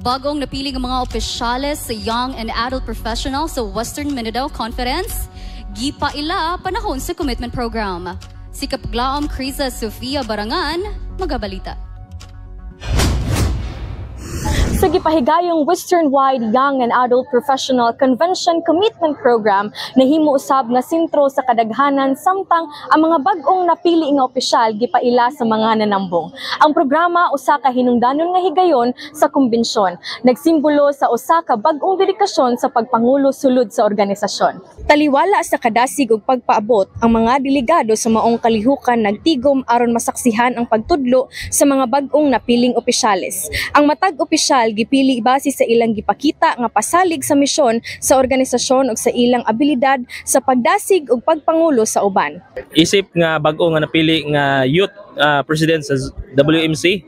Bagong napiling ang mga opisyales sa Young and Adult Professionals sa Western Mindanao Conference, gipaila panahon sa commitment program. Si Kapaglaom Criza Sofia Barangan, magabalita. Sa gipahigayong Western-wide Young and Adult Professional Convention Commitment Program na himuusab nga sentro sa kadaghanan samtang ang mga bag-ong napili nga opisyal gipaila sa mga nanambong. Ang programa usa ka hinungdanon nga higayon sa kumbensyon, nagsimbolo sa usa ka bag-ong dedikasyon sa pagpangulo sulod sa organisasyon. Taliwala sa kadasig ug pagpaabot, ang mga delegado sa maong kalihukan nagtigom aron masaksihan ang pagtudlo sa mga bag-ong napiling opisyales. Ang matag opisyal gipili base sa ilang gipakita nga pasalig sa misyon sa organisasyon ug sa ilang abilidad sa pagdasig ug pagpangulo sa uban. Isip nga bag-o nga napili nga youth president sa WMC,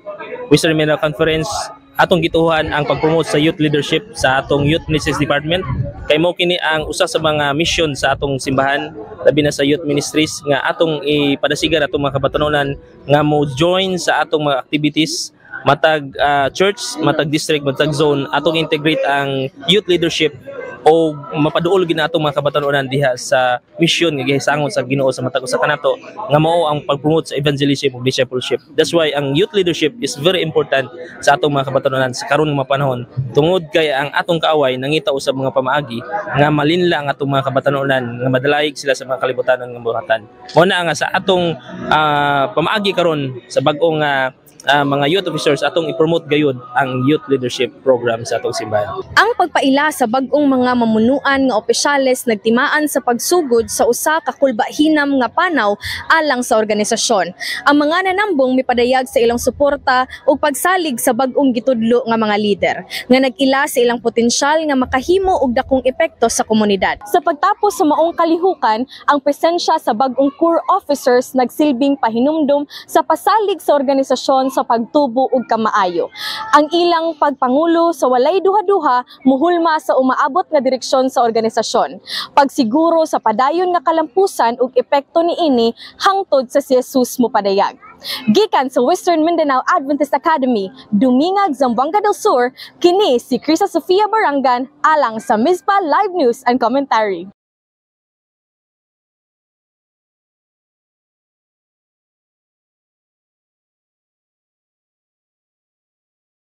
Western Mindanao Conference, atong gituhan ang pag-promote sa youth leadership sa atong Youth Ministries Department. Kay mo kini ang usa sa mga mission sa atong simbahan, labi na sa youth ministries nga atong ipadasigan atong mga kabatanunan nga mo join sa atong mga activities matag church, matag district, matag zone, atong integrate ang youth leadership o mapaduol gid atong mga kabatanunan diha sa mission nga gihisangon sa Ginoo sa matag usa kanato nga mao ang pag-promote sa evangelism ug discipleship. That's why ang youth leadership is very important sa atong mga kabatanunan sa karon nga panahon, tungod kay ang atong kaaway nangita usab mga pamaagi nga malinla ang atong mga kabatanunan nga madalayig sila sa mga kalibutan nga buhatan. Mao na nga sa atong pamaagi karon sa bag-ong mga youth officers atong i-promote gayud ang youth leadership program sa atong simbahan. Ang pagpaila sa bag-ong mga mamunuan nga opisyales nagtimaan sa pagsugod sa usa ka kulba-hinam nga panaw alang sa organisasyon. Ang mga nanambong mipadayag sa ilang suporta ug pagsalig sa bag-ong gitudlo nga mga lider nga nag-ila sa ilang potensyal nga makahimo og dakong epekto sa komunidad. Sa pagtapos sa maong kalihukan, ang presensya sa bag-ong core officers nagsilbing pahinumdom sa pasalig sa organisasyon sa pagtubo ug kamaayo. Ang ilang pagpangulo sa walay duha-duha muhulma sa umaabot nga direksyon sa organisasyon. Pagsiguro sa padayon nga kalampusan ug epekto niini hangtod sa si Jesus mopadayag. Gikan sa Western Mindanao Adventist Academy, Dumingag, Zamboanga del Sur, kini si Criza Sofia Barangan alang sa Mizpa Live News and Commentary.